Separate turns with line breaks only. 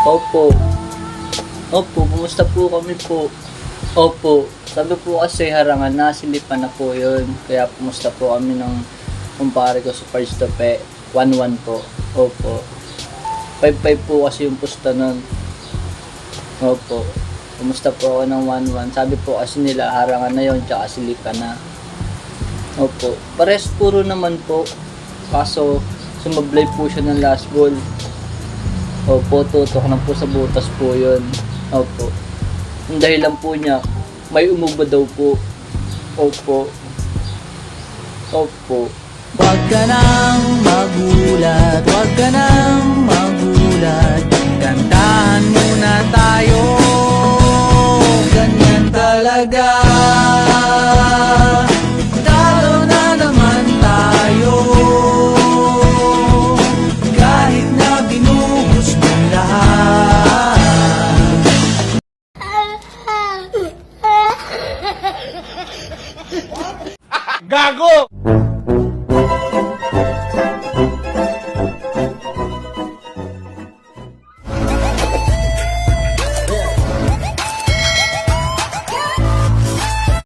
Opo. Opo, kumusta po kami po? Opo. Sabi po kasi harangan na, silipan na po yun. Kaya kumusta po kami ng kumpare ko sa first tope. 1-1 po. Opo. 5-5 po kasi yung pusta nun. Opo. Kumusta po ako ng 1-1. Sabi po kasi nila harangan na yun, tsaka silipan na. Opo. Pares puro naman po. Kaso sumablay po siya ng last ball. Opo, tutok na po sa butas po yun. Opo. Ang dahilan po niya, may umuba daw po. Opo. Opo.
Huwag ka nang magulat, huwag ka nang magulat. Kantahan muna tayo, ganyan talaga. Talo na naman tayo, kahit na binuhos mo lahat.
Gago!